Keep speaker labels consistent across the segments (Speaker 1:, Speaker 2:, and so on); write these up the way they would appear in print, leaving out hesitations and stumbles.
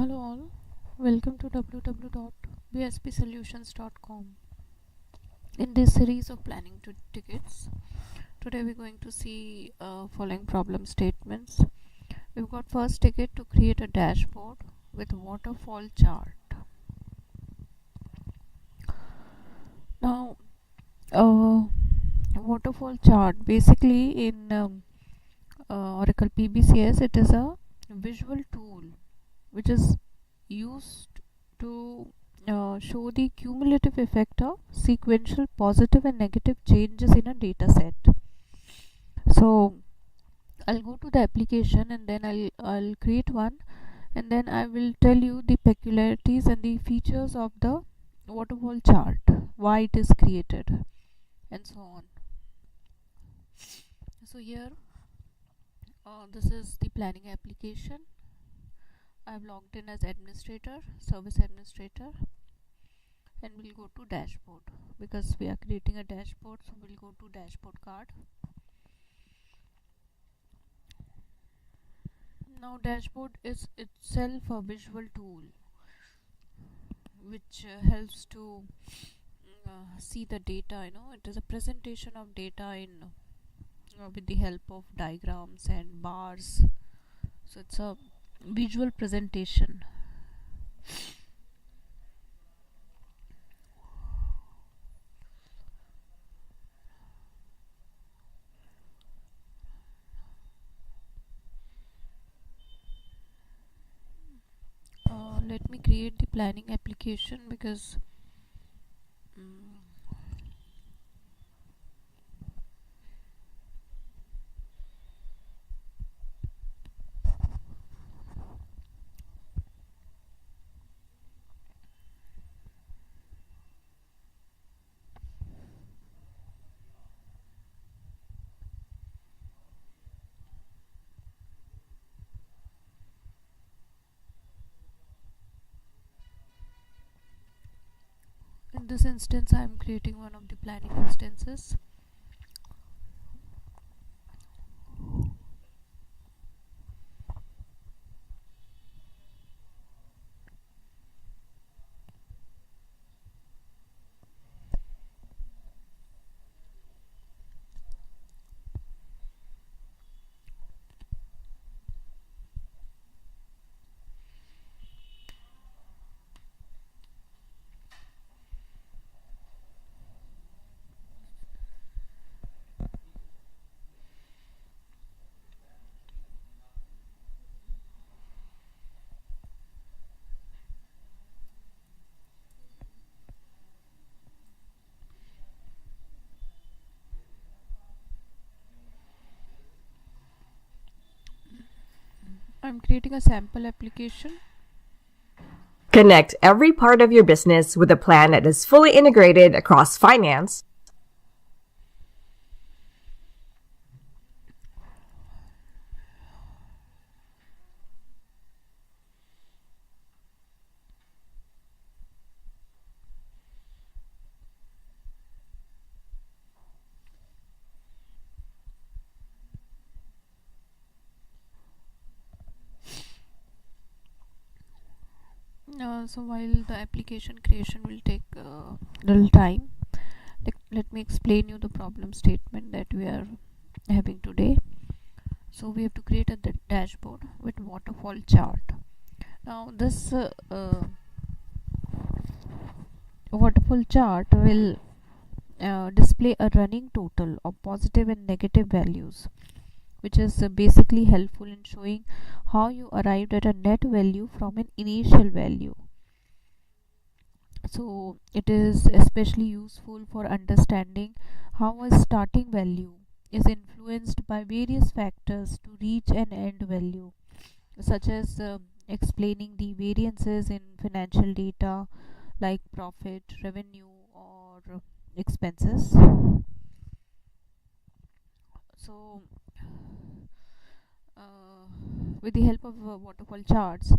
Speaker 1: Hello all, welcome to www.bspsolutions.com. In this series of planning to tickets, today we're going to see following problem statements. We've got first ticket to create a dashboard with waterfall chart. Now, waterfall chart basically in Oracle PBCS, it is a visual tool which is used to show the cumulative effect of sequential positive and negative changes in a data set. So I'll go to the application and then I'll create one, and then I will tell you the peculiarities and the features of the waterfall chart, why it is created, and so on. So here this is the planning application. I've logged in as administrator, service administrator, and we'll go to dashboard because we are creating a dashboard, so we'll go to dashboard card. Now dashboard is itself a visual tool which helps to see the data. It is a presentation of data in with the help of diagrams and bars, so it's a visual presentation. Let me create the planning application because in this instance I am creating one of the planning instances. I'm creating a sample application.
Speaker 2: Connect every part of your business with a plan that is fully integrated across finance,
Speaker 1: So while the application creation will take little time, let me explain you the problem statement that we are having today. So we have to create a dashboard with waterfall chart. Now this waterfall chart will display a running total of positive and negative values, which is basically helpful in showing how you arrived at a net value from an initial value. So it is especially useful for understanding how a starting value is influenced by various factors to reach an end value, such as explaining the variances in financial data like profit, revenue, or expenses. So with the help of waterfall charts,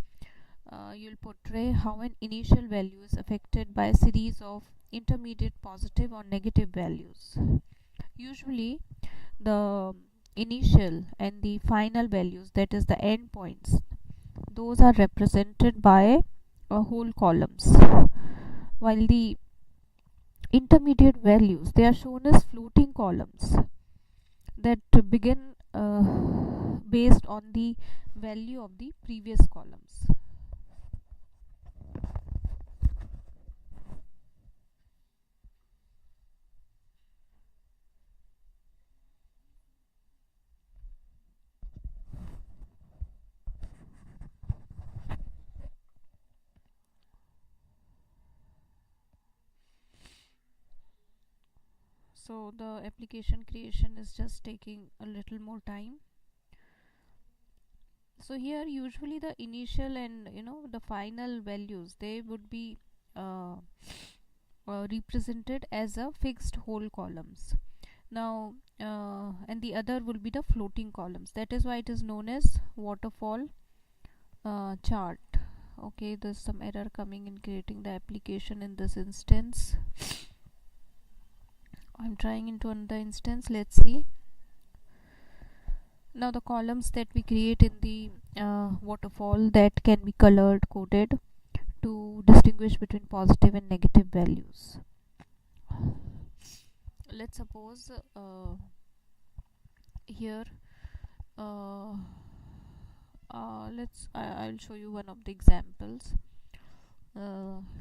Speaker 1: you'll portray how an initial value is affected by a series of intermediate positive or negative values. Usually the initial and the final values, that is the end points, those are represented by whole columns, while the intermediate values, they are shown as floating columns that begin based on the value of the previous columns. So the application creation is just taking a little more time. So here usually the initial and the final values, they would be uh, represented as a fixed whole columns. Now and the other will be the floating columns. That is why it is known as waterfall chart. Okay, there's some error coming in creating the application in this instance. I'm trying into another instance. Let's see. Now the columns that we create in the waterfall, that can be colored coded to distinguish between positive and negative values. Let's suppose here I'll show you one of the examples.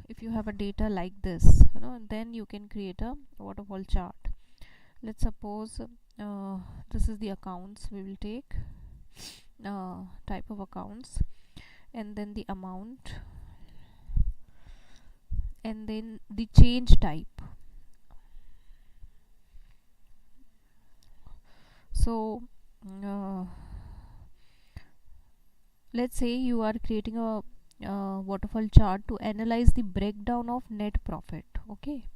Speaker 1: If you have a data like this, then you can create a waterfall chart. Let's suppose this is the accounts. We will take type of accounts, and then the amount, and then the change type. So let's say you are creating a waterfall chart to analyze the breakdown of net profit. Okay,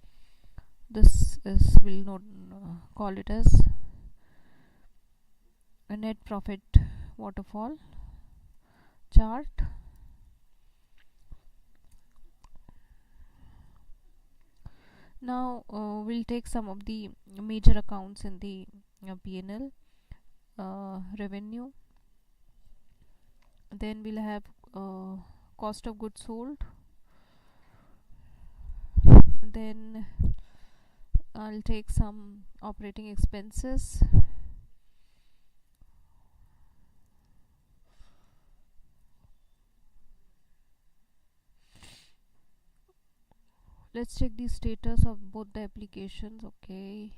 Speaker 1: this is, we'll not call it as a net profit waterfall chart. Now we'll take some of the major accounts in the P&L. Revenue, then we'll have cost of goods sold, then I'll take some operating expenses, let's check the status of both the applications. Okay,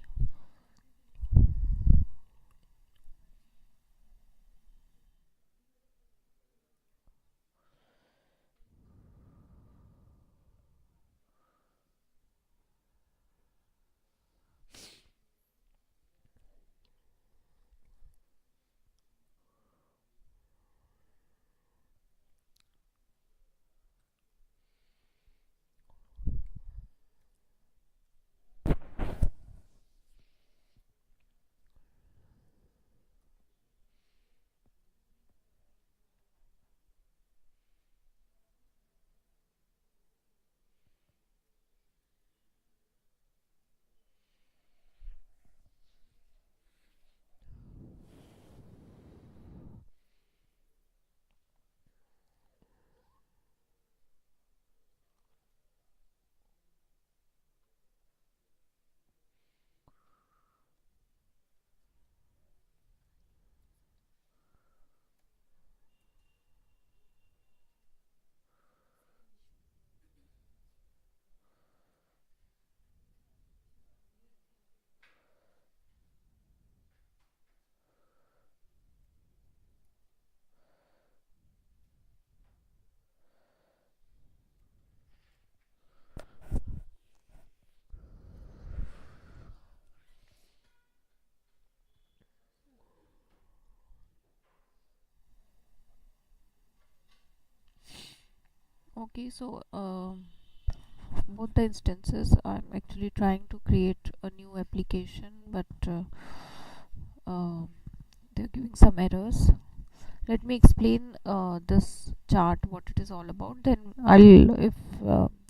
Speaker 1: okay. So both the instances, I'm actually trying to create a new application, but they're giving some errors. Let me explain this chart, what it is all about. Then I'll, if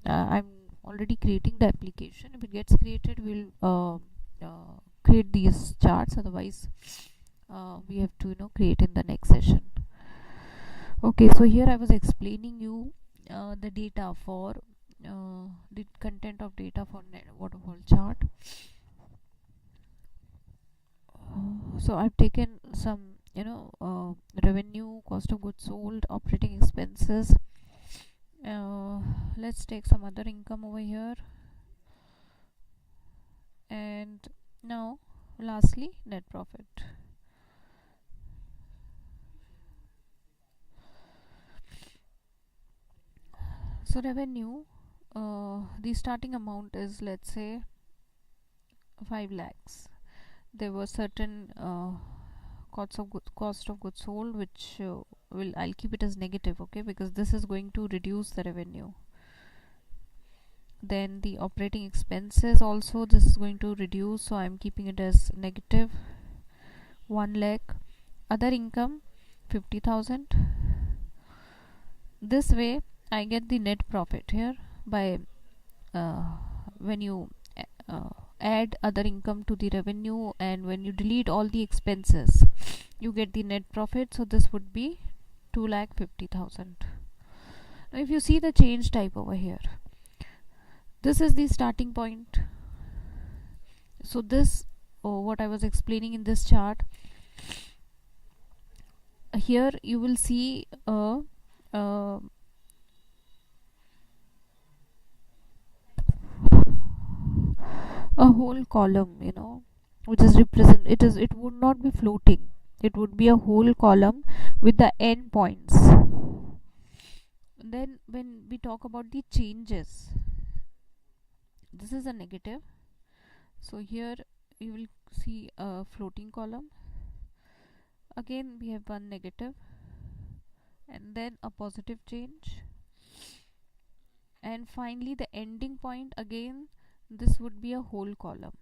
Speaker 1: I'm already creating the application, if it gets created, we'll create these charts. Otherwise we have to create in the next session. Okay, so here I was explaining you the data for the content of data for waterfall chart. So I've taken some revenue, cost of goods sold, operating expenses. Let's take some other income over here, and now lastly net profit. So revenue, the starting amount is, let's say, 5 lakhs. There were certain cost of goods sold, which I'll keep it as negative, okay, because this is going to reduce the revenue. Then the operating expenses also, this is going to reduce, so I'm keeping it as negative 1 lakh. Other income 50,000. This way I get the net profit here by uh, when you uh, add other income to the revenue, and when you delete all the expenses, you get the net profit. So this would be 2,50,000. Now if you see the change type over here, this is the starting point. So this, what I was explaining in this chart, here you will see uh, a whole column, which is represent, it would not be floating, it would be a whole column with the end points. Then when we talk about the changes, this is a negative, so here you will see a floating column. Again we have one negative, and then a positive change, and finally the ending point. Again this would be a whole column.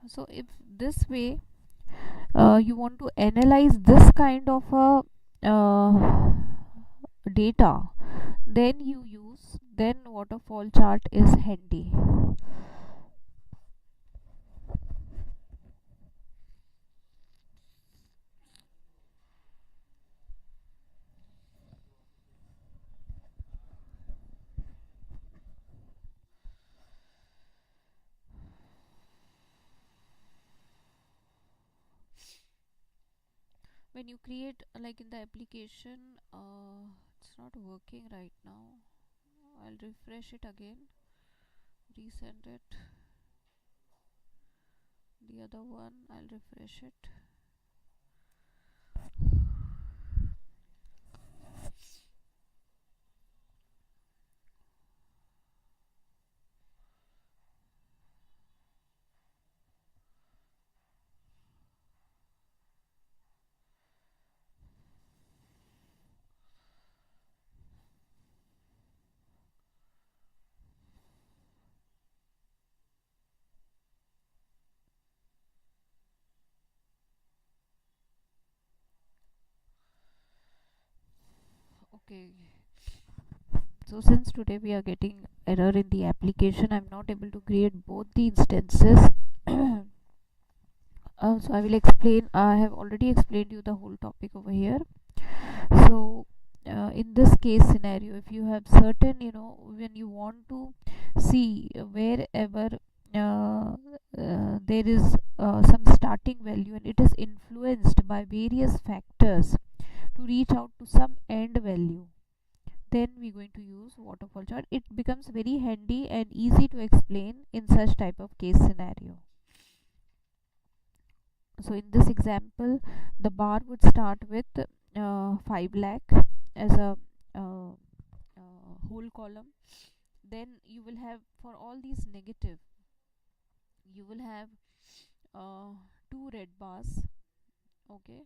Speaker 1: So if this way you want to analyze this kind of a data, then you use, then waterfall chart is handy. When you create, like in the application, it's not working right now. I'll refresh it again, resend it. The other one, I'll refresh it. Okay, so since today we are getting error in the application, I'm not able to create both the instances. So I will explain, I have already explained you the whole topic over here. So in this case scenario, if you have certain, when you want to see wherever there is some starting value, and it is influenced by various factors to reach out to some end value, then we're going to use waterfall chart. It becomes very handy and easy to explain in such type of case scenario. So in this example, the bar would start with 5 lakh as a whole column. Then you will have, for all these negative, you will have uh, two red bars, okay,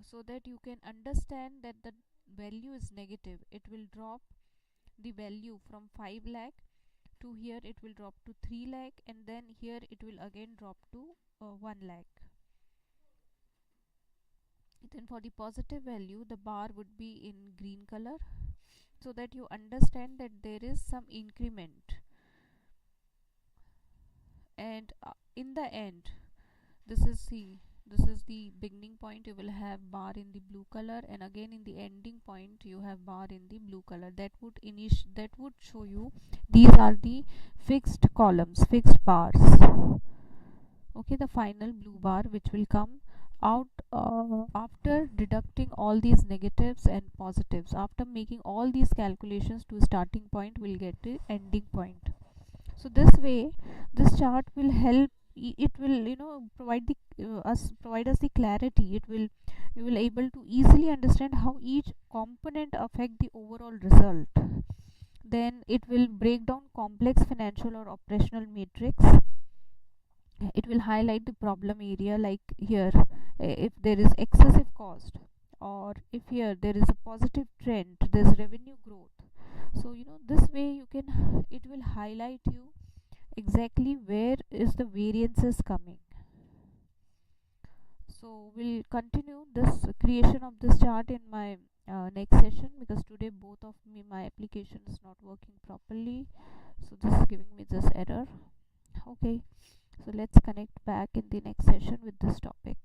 Speaker 1: so that you can understand that the value is negative. It will drop the value from 5 lakh to here, it will drop to 3 lakh, and then here it will again drop to 1 lakh. Then for the positive value, the bar would be in green color, so that you understand that there is some increment. and in the end, this is the beginning point. You will have bar in the blue color, and again in the ending point you have bar in the blue color. That would show you these are the fixed columns, fixed bars. Okay, the final blue bar which will come out after deducting all these negatives and positives. After making all these calculations to a starting point, we'll get the ending point. So this way, this chart will help. It will, provide us the clarity. You will able to easily understand how each component affect the overall result. Then it will break down complex financial or operational matrix. It will highlight the problem area, like here, if there is excessive cost, or if here there is a positive trend, there's revenue growth. So this way you can, it will highlight you exactly where is the variances coming. So we'll continue this creation of this chart in my next session, because today both of me, my application is not working properly, so this is giving me this error. Okay, so let's connect back in the next session with this topic.